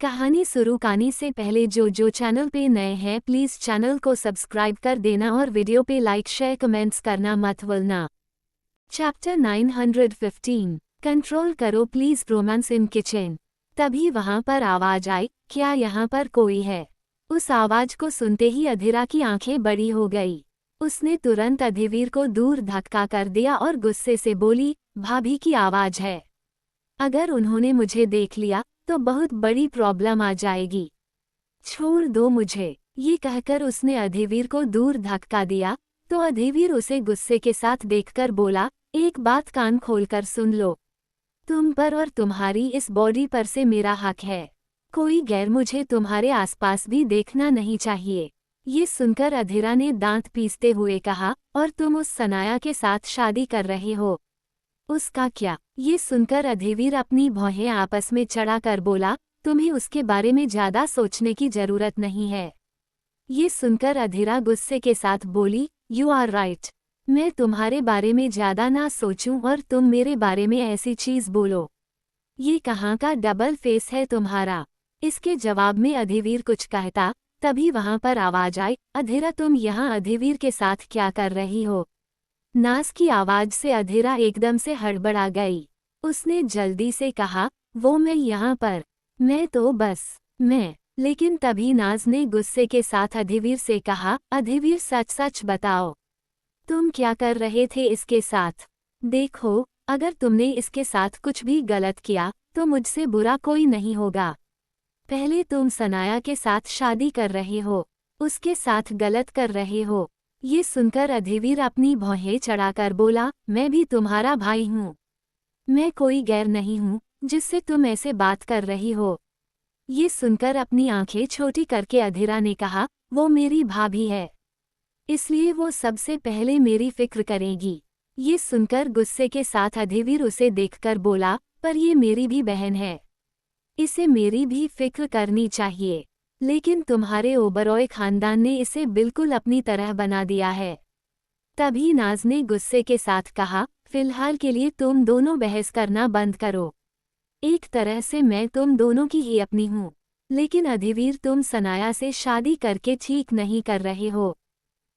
कहानी शुरू करने से पहले जो चैनल पे नए हैं प्लीज चैनल को सब्सक्राइब कर देना और वीडियो पे लाइक शेयर कमेंट्स करना मत भूलना। चैप्टर 915 कंट्रोल करो प्लीज रोमांस इन किचन। तभी वहां पर आवाज आई, क्या यहाँ पर कोई है? उस आवाज को सुनते ही अधीरा की आंखें बड़ी हो गई। उसने तुरंत अधिवीर को दूर धक्का कर दिया और गुस्से से बोली, भाभी की आवाज है। अगर उन्होंने मुझे देख लिया तो बहुत बड़ी प्रॉब्लम आ जाएगी। छोड़ दो मुझे। ये कहकर उसने अधिवीर को दूर धक्का दिया तो अधिवीर उसे गुस्से के साथ देखकर बोला, एक बात कान खोलकर सुन लो। तुम पर और तुम्हारी इस बॉडी पर से मेरा हक है। कोई गैर मुझे तुम्हारे आसपास भी देखना नहीं चाहिए। ये सुनकर अधीरा ने दांत पीसते हुए कहा, और तुम उस सनाया के साथ शादी कर रहे हो? उसका क्या? ये सुनकर अधिवीर अपनी भौहें आपस में चढ़ा कर बोला, तुम्हें उसके बारे में ज्यादा सोचने की जरूरत नहीं है। ये सुनकर अधीरा गुस्से के साथ बोली, यू आर राइट। मैं तुम्हारे बारे में ज्यादा ना सोचूं और तुम मेरे बारे में ऐसी चीज बोलो। ये कहाँ का डबल फेस है तुम्हारा? इसके जवाब में अधिवीर कुछ कहता, तभी वहां पर आवाज आई, अधीरा तुम यहाँ अधिवीर के साथ क्या कर रही हो? नाज की आवाज से अधीरा एकदम से हड़बड़ा गई। उसने जल्दी से कहा, वो मैं यहाँ पर, मैं तो बस, मैं। लेकिन तभी नाज ने गुस्से के साथ अधिवीर से कहा, अधिवीर सच सच बताओ, तुम क्या कर रहे थे इसके साथ? देखो, अगर तुमने इसके साथ कुछ भी गलत किया तो मुझसे बुरा कोई नहीं होगा। पहले तुम सनाया के साथ शादी कर रहे हो, उसके साथ गलत कर रहे हो। ये सुनकर अधिवीर अपनी भौहें चढ़ाकर बोला, मैं भी तुम्हारा भाई हूँ। मैं कोई गैर नहीं हूँ जिससे तुम ऐसे बात कर रही हो। ये सुनकर अपनी आंखें छोटी करके अधीरा ने कहा, वो मेरी भाभी है, इसलिए वो सबसे पहले मेरी फिक्र करेगी। ये सुनकर गुस्से के साथ अधिवीर उसे देखकर बोला, पर ये मेरी भी बहन है, इसे मेरी भी फिक्र करनी चाहिए। लेकिन तुम्हारे ओबरॉय खानदान ने इसे बिल्कुल अपनी तरह बना दिया है। तभी नाज ने गुस्से के साथ कहा, फिलहाल के लिए तुम दोनों बहस करना बंद करो। एक तरह से मैं तुम दोनों की ही अपनी हूँ, लेकिन अधिवीर तुम सनाया से शादी करके ठीक नहीं कर रहे हो।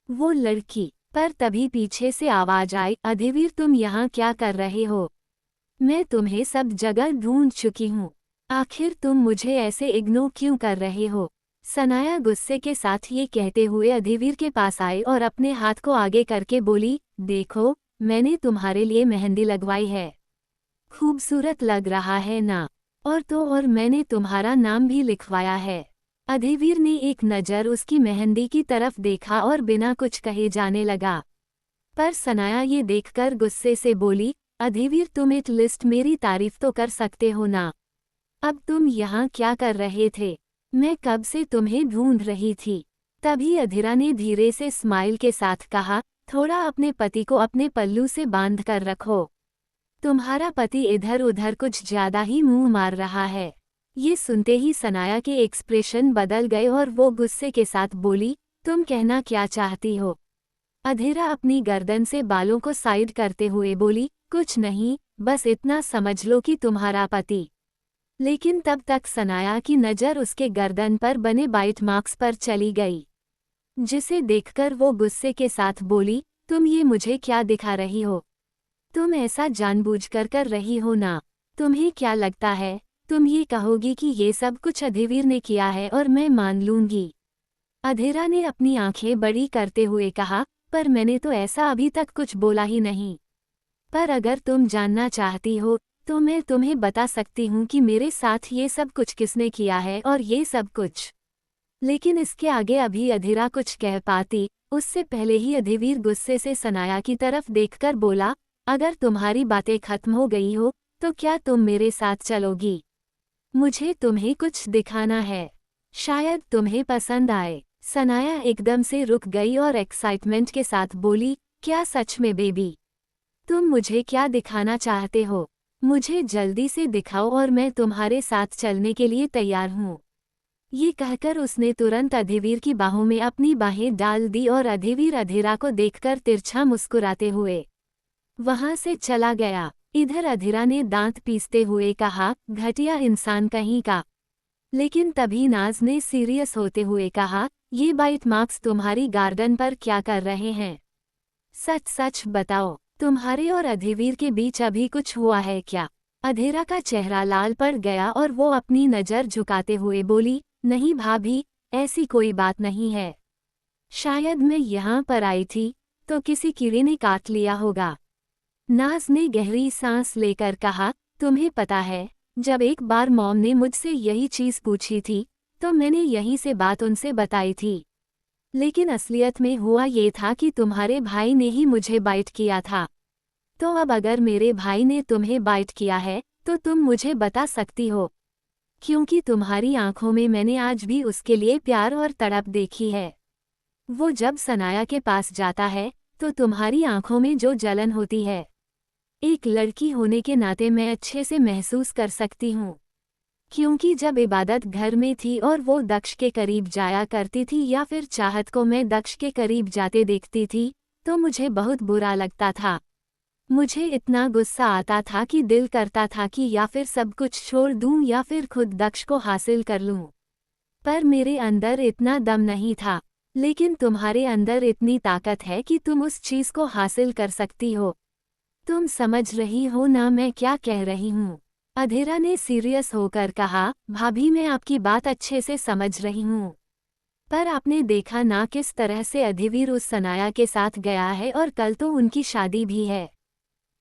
वो लड़की। पर तभी पीछे से आवाज आई, अधिवीर तुम यहाँ क्या कर रहे हो? मैं तुम्हें सब जगह ढूंढ चुकी हूँ, आखिर तुम मुझे ऐसे इग्नोर क्यों कर रहे हो? सनाया गुस्से के साथ ये कहते हुए अधिवीर के पास आई और अपने हाथ को आगे करके बोली, देखो, मैंने तुम्हारे लिए मेहंदी लगवाई है, खूबसूरत लग रहा है ना? और तो और मैंने तुम्हारा नाम भी लिखवाया है। अधिवीर ने एक नज़र उसकी मेहंदी की तरफ देखा और बिना कुछ कहे जाने लगा। पर सनाया ये देखकर गुस्से से बोली, अधिवीर तुम एटलीस्ट मेरी तारीफ तो कर सकते हो ना? अब तुम यहाँ क्या कर रहे थे? मैं कब से तुम्हें ढूंढ रही थी। तभी अधीरा ने धीरे से स्माइल के साथ कहा, थोड़ा अपने पति को अपने पल्लू से बांध कर रखो। तुम्हारा पति इधर उधर कुछ ज्यादा ही मुंह मार रहा है। ये सुनते ही सनाया के एक्सप्रेशन बदल गए और वो गुस्से के साथ बोली, तुम कहना क्या चाहती हो? अधीरा अपनी गर्दन से बालों को साइड करते हुए बोली, कुछ नहीं, बस इतना समझ लो कि तुम्हारा पति। लेकिन तब तक सनाया की नज़र उसके गर्दन पर बने बाइट मार्क्स पर चली गई, जिसे देखकर वो गुस्से के साथ बोली, तुम ये मुझे क्या दिखा रही हो? तुम ऐसा जानबूझकर कर रही हो ना? तुम्हें क्या लगता है तुम ये कहोगी कि ये सब कुछ अधिवीर ने किया है और मैं मान लूंगी? अधीरा ने अपनी आंखें बड़ी करते हुए कहा, पर मैंने तो ऐसा अभी तक कुछ बोला ही नहीं। पर अगर तुम जानना चाहती हो तो मैं तुम्हें बता सकती हूँ कि मेरे साथ ये सब कुछ किसने किया है और ये सब कुछ। लेकिन इसके आगे अभी अधीरा कुछ कह पाती उससे पहले ही अधिवीर गुस्से से सनाया की तरफ देखकर बोला, अगर तुम्हारी बातें खत्म हो गई हो तो क्या तुम मेरे साथ चलोगी? मुझे तुम्हें कुछ दिखाना है, शायद तुम्हें पसंद आए। सनाया एकदम से रुक गई और एक्साइटमेंट के साथ बोली, क्या सच में बेबी? तुम मुझे क्या दिखाना चाहते हो? मुझे जल्दी से दिखाओ और मैं तुम्हारे साथ चलने के लिए तैयार हूँ। ये कहकर उसने तुरंत अधिवीर की बाहों में अपनी बाहें डाल दी और अधिवीर अधीरा को देखकर तिरछा मुस्कुराते हुए वहां से चला गया। इधर अधीरा ने दांत पीसते हुए कहा, घटिया इंसान कहीं का। लेकिन तभी नाज ने सीरियस होते हुए कहा, ये बाइट मार्क्स तुम्हारी गार्डन पर क्या कर रहे हैं? सच सच बताओ, तुम्हारे और अधिवीर के बीच अभी कुछ हुआ है क्या? अधेरा का चेहरा लाल पड़ गया और वो अपनी नज़र झुकाते हुए बोली, नहीं भाभी, ऐसी कोई बात नहीं है। शायद मैं यहाँ पर आई थी तो किसी कीड़े ने काट लिया होगा। नाज ने गहरी सांस लेकर कहा, तुम्हें पता है, जब एक बार मॉम ने मुझसे यही चीज़ पूछी थी तो मैंने यहीं से बात उनसे बताई थी। लेकिन असलियत में हुआ ये था कि तुम्हारे भाई ने ही मुझे बाइट किया था। तो अब अगर मेरे भाई ने तुम्हें बाइट किया है तो तुम मुझे बता सकती हो, क्योंकि तुम्हारी आंखों में मैंने आज भी उसके लिए प्यार और तड़प देखी है। वो जब सनाया के पास जाता है तो तुम्हारी आंखों में जो जलन होती है, एक लड़की होने के नाते मैं अच्छे से महसूस कर सकती हूँ। क्योंकि जब इबादत घर में थी और वो दक्ष के करीब जाया करती थी या फिर चाहत को मैं दक्ष के करीब जाते देखती थी तो मुझे बहुत बुरा लगता था। मुझे इतना गुस्सा आता था कि दिल करता था कि या फिर सब कुछ छोड़ दूं या फिर खुद दक्ष को हासिल कर लूं। पर मेरे अंदर इतना दम नहीं था। लेकिन तुम्हारे अंदर इतनी ताकत है कि तुम उस चीज़ को हासिल कर सकती हो। तुम समझ रही हो ना मैं क्या कह रही हूँ? अधेरा ने सीरियस होकर कहा, भाभी मैं आपकी बात अच्छे से समझ रही हूँ। पर आपने देखा ना किस तरह से अधिवीर उस सनाया के साथ गया है और कल तो उनकी शादी भी है।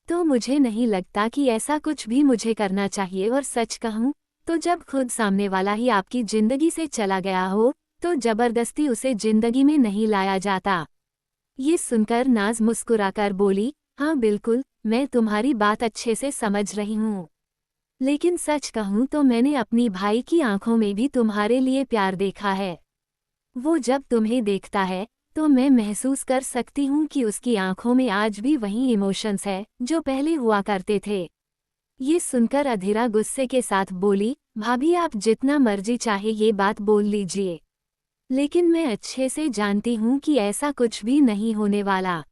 तो मुझे नहीं लगता कि ऐसा कुछ भी मुझे करना चाहिए और सच कहूँ तो जब खुद सामने वाला ही आपकी जिंदगी से चला गया हो तो जबरदस्ती उसे जिंदगी में नहीं लाया जाता। ये सुनकर नाज मुस्कुराकर बोली, हाँ बिल्कुल, मैं तुम्हारी बात अच्छे से समझ रही हूँ। लेकिन सच कहूँ तो मैंने अपनी भाई की आंखों में भी तुम्हारे लिए प्यार देखा है। वो जब तुम्हें देखता है तो मैं महसूस कर सकती हूँ कि उसकी आंखों में आज भी वही इमोशंस है जो पहले हुआ करते थे। ये सुनकर अधीरा गुस्से के साथ बोली, भाभी आप जितना मर्जी चाहे ये बात बोल लीजिए, लेकिन मैं अच्छे से जानती हूँ कि ऐसा कुछ भी नहीं होने वाला।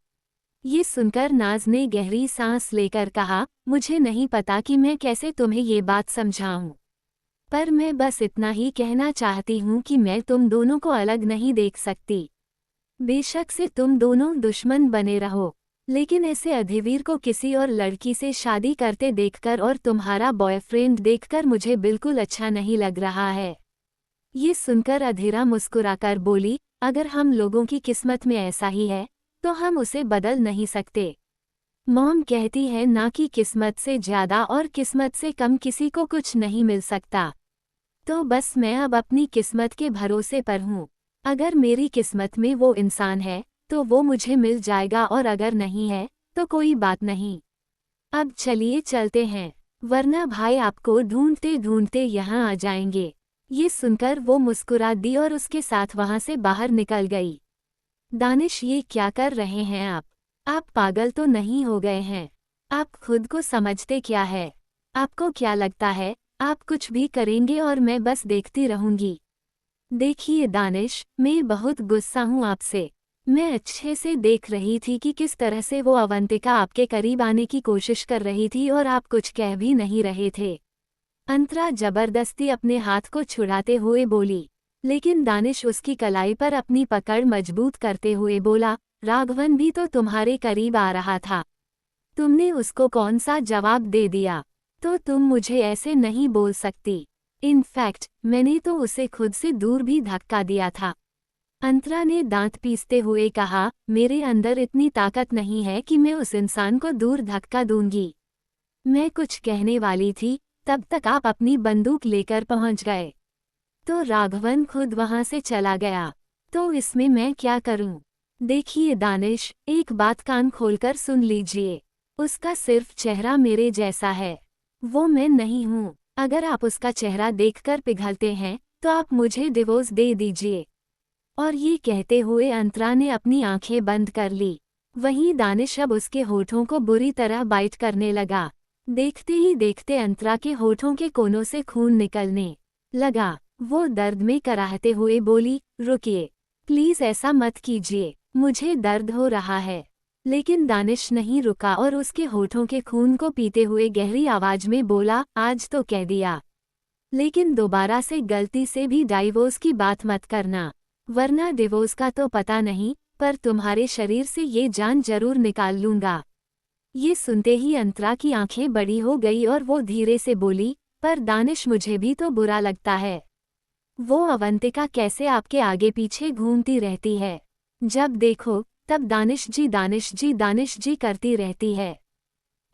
ये सुनकर नाज ने गहरी सांस लेकर कहा, मुझे नहीं पता कि मैं कैसे तुम्हें ये बात समझाऊं, पर मैं बस इतना ही कहना चाहती हूँ कि मैं तुम दोनों को अलग नहीं देख सकती। बेशक से तुम दोनों दुश्मन बने रहो, लेकिन ऐसे अधिवीर को किसी और लड़की से शादी करते देखकर और तुम्हारा बॉयफ्रेंड देखकर मुझे बिल्कुल अच्छा नहीं लग रहा है। ये सुनकर अधीरा मुस्कुराकर बोली, अगर हम लोगों की किस्मत में ऐसा ही है तो हम उसे बदल नहीं सकते। मॉम कहती है ना कि किस्मत से ज़्यादा और किस्मत से कम किसी को कुछ नहीं मिल सकता। तो बस मैं अब अपनी किस्मत के भरोसे पर हूँ। अगर मेरी किस्मत में वो इंसान है तो वो मुझे मिल जाएगा और अगर नहीं है तो कोई बात नहीं। अब चलिए चलते हैं, वरना भाई आपको ढूंढते ढूंढते यहाँ आ जाएंगे। ये सुनकर वो मुस्कुरा दी और उसके साथ वहाँ से बाहर निकल गई। दानिश ये क्या कर रहे हैं आप? आप पागल तो नहीं हो गए हैं? आप खुद को समझते क्या है? आपको क्या लगता है आप कुछ भी करेंगे और मैं बस देखती रहूंगी? देखिए दानिश, मैं बहुत गुस्सा हूँ आपसे। मैं अच्छे से देख रही थी कि किस तरह से वो अवंतिका आपके करीब आने की कोशिश कर रही थी और आप कुछ कह भी नहीं रहे थे। अंतरा जबरदस्ती अपने हाथ को छुड़ाते हुए बोली, लेकिन दानिश उसकी कलाई पर अपनी पकड़ मजबूत करते हुए बोला, राघवन भी तो तुम्हारे करीब आ रहा था, तुमने उसको कौन सा जवाब दे दिया? तो तुम मुझे ऐसे नहीं बोल सकती। इनफैक्ट मैंने तो उसे खुद से दूर भी धक्का दिया था। अंतरा ने दांत पीसते हुए कहा, मेरे अंदर इतनी ताकत नहीं है कि मैं उस इंसान को दूर धक्का दूंगी। मैं कुछ कहने वाली थी तब तक आप अपनी बंदूक लेकर पहुंच गए। तो राघवन खुद वहां से चला गया। तो इसमें मैं क्या करूं? देखिए दानिश, एक बात कान खोलकर सुन लीजिए, उसका सिर्फ चेहरा मेरे जैसा है, वो मैं नहीं हूं। अगर आप उसका चेहरा देखकर पिघलते हैं तो आप मुझे डिवोर्स दे दीजिए। और ये कहते हुए अंतरा ने अपनी आंखें बंद कर ली। वहीं दानिश अब उसके होठों को बुरी तरह बाइट करने लगा। देखते ही देखते अंतरा के होठों के कोनों से खून निकलने लगा। वो दर्द में कराहते हुए बोली, रुकिए, प्लीज़ ऐसा मत कीजिए, मुझे दर्द हो रहा है। लेकिन दानिश नहीं रुका और उसके होठों के खून को पीते हुए गहरी आवाज में बोला, आज तो कह दिया। लेकिन दोबारा से गलती से भी डाइवोर्स की बात मत करना, वरना डिवोर्स का तो पता नहीं, पर तुम्हारे शरीर से ये जान जरूर निकाल लूंगा। ये सुनते ही अंतरा की आंखें बड़ी हो गई और वो धीरे से बोली, पर दानिश मुझे भी तो बुरा लगता है। वो अवंतिका कैसे आपके आगे पीछे घूमती रहती है, जब देखो तब दानिश जी दानिश जी दानिश जी करती रहती है,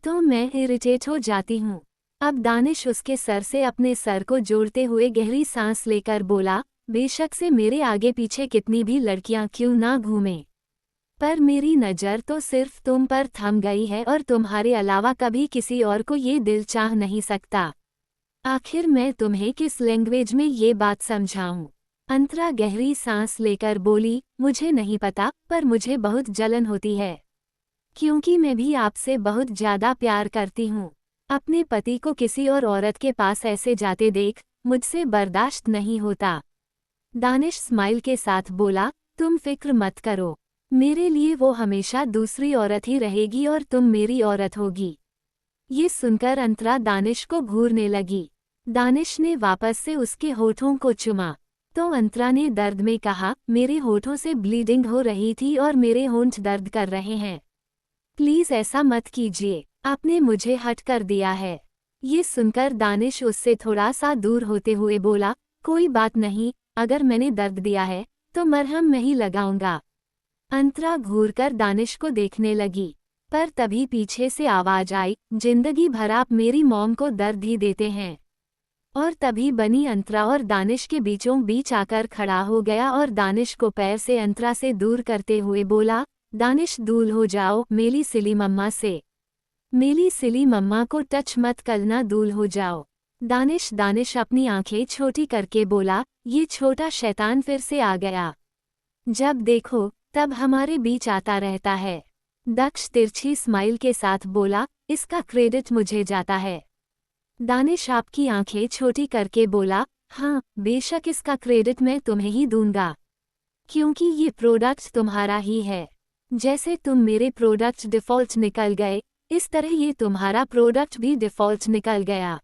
तो मैं इरिटेट हो जाती हूँ। अब दानिश उसके सर से अपने सर को जोड़ते हुए गहरी सांस लेकर बोला, बेशक से मेरे आगे पीछे कितनी भी लड़कियां क्यों ना घूमें, पर मेरी नज़र तो सिर्फ तुम पर थम गई है और तुम्हारे अलावा कभी किसी और को ये दिल चाह नहीं सकता। आखिर मैं तुम्हें किस लैंग्वेज में ये बात समझाऊं? अंतरा गहरी सांस लेकर बोली, मुझे नहीं पता, पर मुझे बहुत जलन होती है, क्योंकि मैं भी आपसे बहुत ज्यादा प्यार करती हूँ। अपने पति को किसी और औरत के पास ऐसे जाते देख मुझसे बर्दाश्त नहीं होता। दानिश स्माइल के साथ बोला, तुम फिक्र मत करो, मेरे लिए वो हमेशा दूसरी औरत ही रहेगी और तुम मेरी औरत होगी। ये सुनकर अंतरा दानिश को घूरने लगी। दानिश ने वापस से उसके होठों को चुमा, तो अंतरा ने दर्द में कहा, मेरे होठों से ब्लीडिंग हो रही थी और मेरे होंठ दर्द कर रहे हैं। प्लीज ऐसा मत कीजिए, आपने मुझे हट कर दिया है। ये सुनकर दानिश उससे थोड़ा सा दूर होते हुए बोला, कोई बात नहीं, अगर मैंने दर्द दिया है तो मरहम मैं ही लगाऊंगा। अंतरा घूरकर दानिश को देखने लगी, पर तभी पीछे से आवाज आई, जिंदगी भर आप मेरी मॉम को दर्द ही देते हैं। और तभी बनी अंतरा और दानिश के बीचों बीच आकर खड़ा हो गया और दानिश को पैर से अंतरा से दूर करते हुए बोला, दानिश दूर हो जाओ मेरी सिली मम्मा से, मेरी सिली मम्मा को टच मत करना, दूर हो जाओ। दानिश अपनी आंखें छोटी करके बोला, ये छोटा शैतान फिर से आ गया, जब देखो तब हमारे बीच आता रहता है। दक्ष तिरछी स्माइल के साथ बोला, इसका क्रेडिट मुझे जाता है। दानिश आपकी आंखें छोटी करके बोला, हाँ बेशक इसका क्रेडिट मैं तुम्हें ही दूंगा, क्योंकि ये प्रोडक्ट तुम्हारा ही है। जैसे तुम मेरे प्रोडक्ट डिफ़ॉल्ट निकल गए, इस तरह ये तुम्हारा प्रोडक्ट भी डिफ़ॉल्ट निकल गया।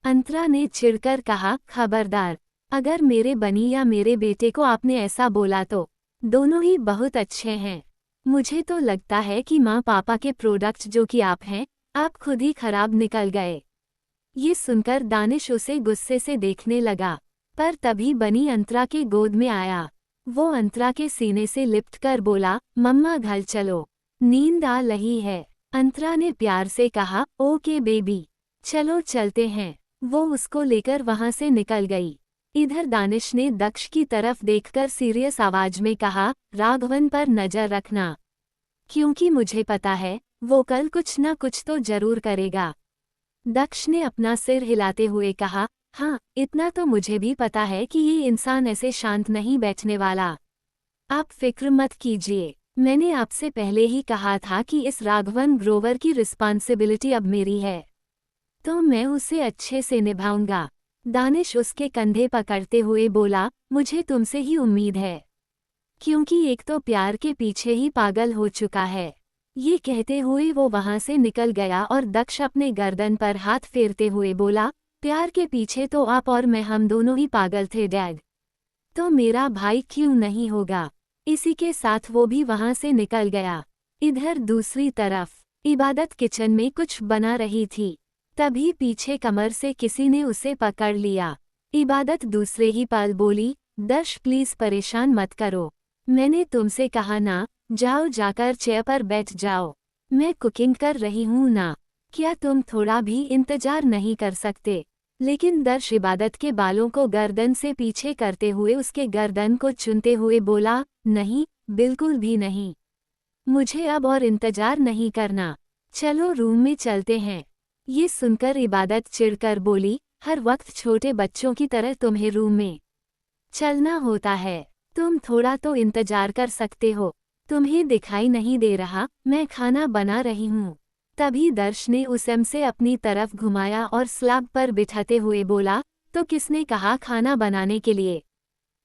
अंतरा ने चिढ़कर कहा, खबरदार, अगर मेरे बनी या मेरे बेटे को आपने ऐसा बोला तो दोनों ही बहुत अच्छे हैं। मुझे तो लगता है कि माँ पापा के प्रोडक्ट जो कि आप हैं, आप खुद ही खराब निकल गए। ये सुनकर दानिश उसे गुस्से से देखने लगा, पर तभी बनी अंतरा के गोद में आया। वो अंतरा के सीने से लिपट कर बोला, मम्मा घर चलो, नींद आ रही है। अंतरा ने प्यार से कहा, ओके बेबी, चलो चलते हैं। वो उसको लेकर वहां से निकल गई। इधर दानिश ने दक्ष की तरफ देखकर सीरियस आवाज में कहा, राघवन पर नजर रखना, क्योंकि मुझे पता है वो कल कुछ ना कुछ तो जरूर करेगा। दक्ष ने अपना सिर हिलाते हुए कहा, हाँ इतना तो मुझे भी पता है कि ये इंसान ऐसे शांत नहीं बैठने वाला। आप फिक्र मत कीजिए, मैंने आपसे पहले ही कहा था कि इस राघवन ग्रोवर की रिस्पॉन्सिबिलिटी अब मेरी है, तो मैं उसे अच्छे से निभाऊंगा। दानिश उसके कंधे पकड़ते हुए बोला, मुझे तुमसे ही उम्मीद है, क्योंकि एक तो प्यार के पीछे ही पागल हो चुका है। ये कहते हुए वो वहां से निकल गया और दक्ष अपने गर्दन पर हाथ फेरते हुए बोला, प्यार के पीछे तो आप और मैं हम दोनों ही पागल थे डैड, तो मेरा भाई क्यों नहीं होगा। इसी के साथ वो भी वहां से निकल गया। इधर दूसरी तरफ इबादत किचन में कुछ बना रही थी, तभी पीछे कमर से किसी ने उसे पकड़ लिया। इबादत दूसरे ही पल बोली, दर्श प्लीज परेशान मत करो, मैंने तुमसे कहा ना, जाओ जाकर चेयर पर बैठ जाओ, मैं कुकिंग कर रही हूँ ना, क्या तुम थोड़ा भी इंतजार नहीं कर सकते। लेकिन दर्श इबादत के बालों को गर्दन से पीछे करते हुए उसके गर्दन को चुनते हुए बोला, नहीं बिल्कुल भी नहीं, मुझे अब और इंतजार नहीं करना, चलो रूम में चलते हैं। ये सुनकर इबादत चिढ़कर बोली, हर वक्त छोटे बच्चों की तरह तुम्हें रूम में चलना होता है, तुम थोड़ा तो इंतजार कर सकते हो, तुम्हें दिखाई नहीं दे रहा मैं खाना बना रही हूँ। तभी दर्श ने उसम से अपनी तरफ घुमाया और स्लैब पर बिठाते हुए बोला, तो किसने कहा खाना बनाने के लिए,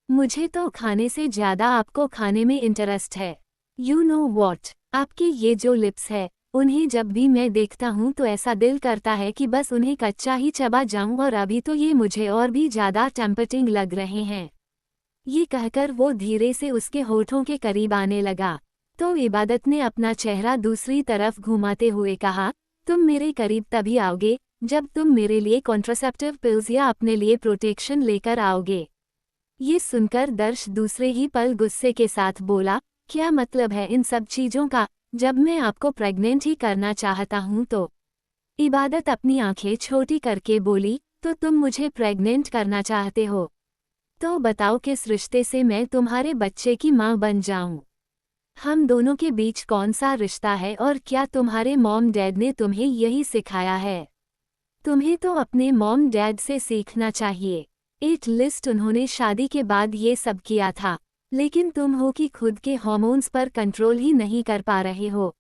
मुझे तो खाने से ज्यादा आपको खाने में इंटरेस्ट है। यू नो वॉट, आपके ये जो लिप्स है उन्हें जब भी मैं देखता हूँ तो ऐसा दिल करता है कि बस उन्हें कच्चा ही चबा जाऊं, और अभी तो ये मुझे और भी ज़्यादा टेम्पटिंग लग रहे हैं। ये कहकर वो धीरे से उसके होठों के करीब आने लगा। तो इबादत ने अपना चेहरा दूसरी तरफ घुमाते हुए कहा, तुम मेरे करीब तभी आओगे जब तुम मेरे लिए कॉन्ट्रासेप्टिव पिल्स या अपने लिए प्रोटेक्शन लेकर आओगे। ये सुनकर दर्श दूसरे ही पल गुस्से के साथ बोला, क्या मतलब है इन सब चीज़ों का, जब मैं आपको प्रेग्नेंट ही करना चाहता हूँ तो। इबादत अपनी आंखें छोटी करके बोली, तो तुम मुझे प्रेग्नेंट करना चाहते हो? तो बताओ किस रिश्ते से मैं तुम्हारे बच्चे की माँ बन जाऊं? हम दोनों के बीच कौन सा रिश्ता है, और क्या तुम्हारे मॉम डैड ने तुम्हें यही सिखाया है? तुम्हें तो अपने मॉम डैड से सीखना चाहिए। एट लिस्ट उन्होंने शादी के बाद ये सब किया था, लेकिन तुम हो कि खुद के हार्मोन्स पर कंट्रोल ही नहीं कर पा रहे हो।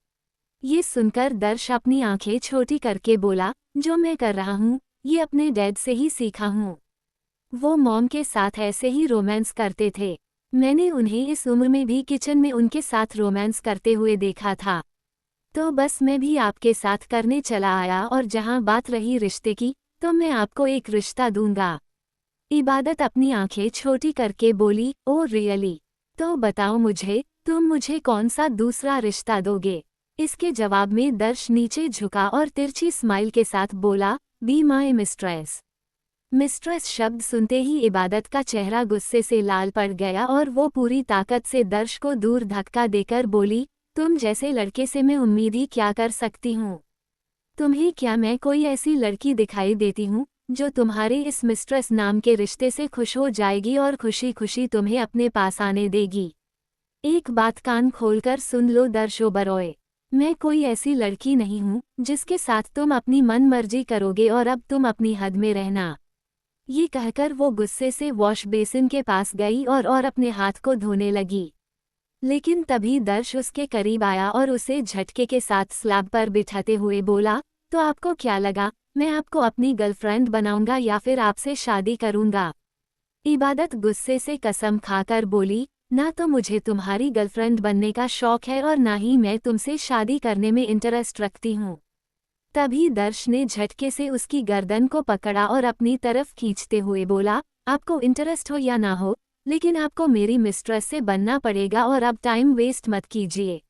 ये सुनकर दर्श अपनी आंखें छोटी करके बोला, जो मैं कर रहा हूँ ये अपने डैड से ही सीखा हूँ। वो मॉम के साथ ऐसे ही रोमांस करते थे। मैंने उन्हें इस उम्र में भी किचन में उनके साथ रोमांस करते हुए देखा था। तो बस मैं भी आपके साथ करने चला आया, और जहाँ बात रही रिश्ते की, तो मैं आपको एक रिश्ता दूंगा। इबादत अपनी आंखें छोटी करके बोली, ओ रियली? तो बताओ मुझे, तुम मुझे कौन सा दूसरा रिश्ता दोगे? इसके जवाब में दर्श नीचे झुका और तिरछी स्माइल के साथ बोला, बी माई मिस्ट्रेस। मिस्ट्रेस शब्द सुनते ही इबादत का चेहरा गुस्से से लाल पड़ गया, और वो पूरी ताकत से दर्श को दूर धक्का देकर बोली, तुम जैसे लड़के से मैं उम्मीद ही क्या कर सकती हूँ? तुम्हें क्या मैं कोई ऐसी लड़की दिखाई देती हूँ जो तुम्हारे इस मिस्ट्रेस नाम के रिश्ते से खुश हो जाएगी और खुशी खुशी तुम्हें अपने पास आने देगी? एक बात कान खोलकर सुन लो दर्श ओबरॉय, मैं कोई ऐसी लड़की नहीं हूँ जिसके साथ तुम अपनी मन मर्जी करोगे, और अब तुम अपनी हद में रहना। ये कहकर वो गुस्से से वॉश बेसिन के पास गई और अपने हाथ को धोने लगी। लेकिन तभी दर्श उसके करीब आया और उसे झटके के साथ स्लैब पर बिठाते हुए बोला, तो आपको क्या लगा मैं आपको अपनी गर्लफ्रेंड बनाऊंगा या फिर आपसे शादी करूंगा? इबादत गुस्से से कसम खाकर बोली, ना तो मुझे तुम्हारी गर्लफ्रेंड बनने का शौक है और ना ही मैं तुमसे शादी करने में इंटरेस्ट रखती हूँ। तभी दर्श ने झटके से उसकी गर्दन को पकड़ा और अपनी तरफ खींचते हुए बोला, आपको इंटरेस्ट हो या ना हो, लेकिन आपको मेरी मिस्ट्रेस से बनना पड़ेगा, और अब टाइम वेस्ट मत कीजिए,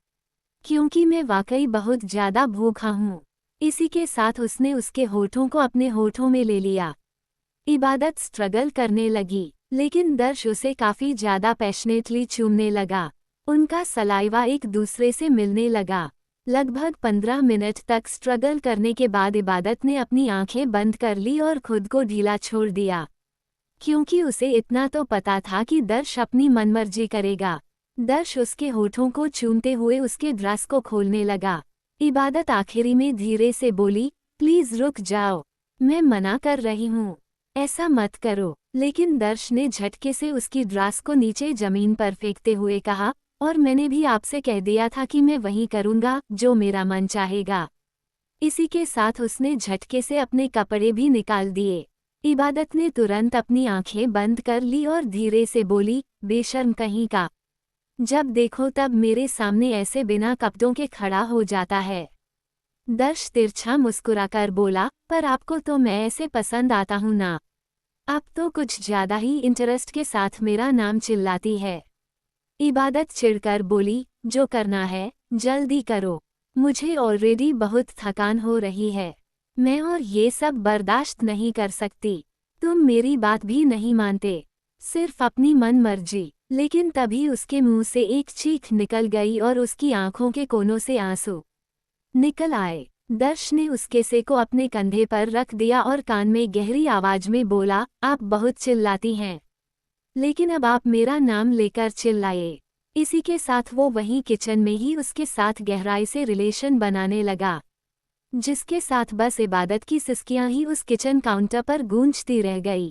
क्योंकि मैं वाकई बहुत ज़्यादा भूखा हूँ। इसी के साथ उसने उसके होठों को अपने होठों में ले लिया। इबादत स्ट्रगल करने लगी, लेकिन दर्श उसे काफ़ी ज़्यादा पैशनेटली चूमने लगा। उनका सलाइवा एक दूसरे से मिलने लगा। लगभग 15 मिनट तक स्ट्रगल करने के बाद इबादत ने अपनी आंखें बंद कर ली और खुद को ढीला छोड़ दिया, क्योंकि उसे इतना तो पता था कि दर्श अपनी मनमर्जी करेगा। दर्श उसके होठों को चूमते हुए उसके ड्रेस को खोलने लगा। इबादत आखिरी में धीरे से बोली, प्लीज रुक जाओ, मैं मना कर रही हूँ, ऐसा मत करो। लेकिन दर्श ने झटके से उसकी ड्रेस को नीचे जमीन पर फेंकते हुए कहा, और मैंने भी आपसे कह दिया था कि मैं वही करूँगा जो मेरा मन चाहेगा। इसी के साथ उसने झटके से अपने कपड़े भी निकाल दिए। इबादत ने तुरंत अपनी आंखें बंद कर ली और धीरे से बोली, बेशर्म कहीं का, जब देखो तब मेरे सामने ऐसे बिना कपड़ों के खड़ा हो जाता है। दर्श तिरछा मुस्कुराकर बोला, पर आपको तो मैं ऐसे पसंद आता हूँ ना। अब तो कुछ ज्यादा ही इंटरेस्ट के साथ मेरा नाम चिल्लाती है। इबादत चिढ़कर बोली, जो करना है जल्दी करो, मुझे ऑलरेडी बहुत थकान हो रही है, मैं और ये सब बर्दाश्त नहीं कर सकती। तुम मेरी बात भी नहीं मानते, सिर्फ अपनी मन मर्जी। लेकिन तभी उसके मुंह से एक चीख निकल गई और उसकी आंखों के कोनों से आंसू निकल आए। दर्श ने उसके से को अपने कंधे पर रख दिया और कान में गहरी आवाज में बोला, आप बहुत चिल्लाती हैं, लेकिन अब आप मेरा नाम लेकर चिल्लाए। इसी के साथ वो वहीं किचन में ही उसके साथ गहराई से रिलेशन बनाने लगा, जिसके साथ बस इबादत की सिसकियां ही उस किचन काउंटर पर गूंजती रह गई।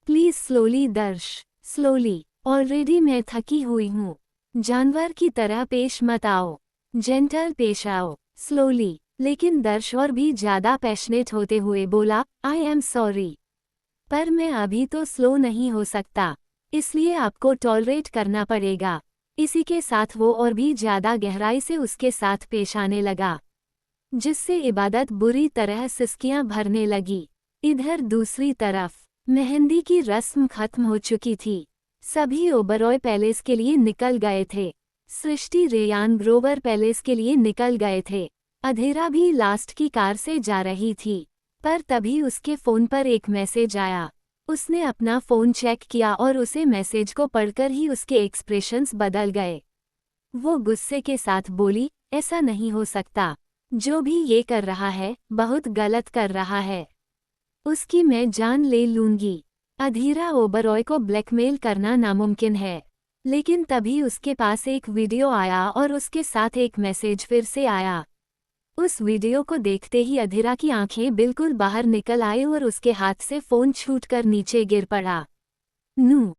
प्लीज स्लोली दर्श, स्लोली, ऑलरेडी मैं थकी हुई हूँ, जानवर की तरह पेश मत आओ, जेंटल पेश आओ, स्लोली। लेकिन दर्श और भी ज़्यादा पैशनेट होते हुए बोला, आई एम सॉरी, पर मैं अभी तो स्लो नहीं हो सकता, इसलिए आपको टॉलरेट करना पड़ेगा। इसी के साथ वो और भी ज़्यादा गहराई से उसके साथ पेश आने लगा। जिससे इबादत बुरी तरह सिसकियां भरने लगी। इधर दूसरी तरफ मेहंदी की रस्म खत्म हो चुकी थी। सभी ओबरॉय पैलेस के लिए निकल गए थे। सृष्टि रेयान ग्रोवर पैलेस के लिए निकल गए थे। अधेरा भी लास्ट की कार से जा रही थी, पर तभी उसके फ़ोन पर एक मैसेज आया। उसने अपना फ़ोन चेक किया और उसे मैसेज को पढ़कर ही उसके एक्सप्रेशंस बदल गए। वो गुस्से के साथ बोली, ऐसा नहीं हो सकता। जो भी ये कर रहा है बहुत गलत कर रहा है। उसकी मैं जान ले लूंगी। अधीरा ओबरॉय को ब्लैकमेल करना नामुमकिन है। लेकिन तभी उसके पास एक वीडियो आया और उसके साथ एक मैसेज फिर से आया। उस वीडियो को देखते ही अधीरा की आंखें बिल्कुल बाहर निकल आई और उसके हाथ से फ़ोन छूटकर नीचे गिर पड़ा। नू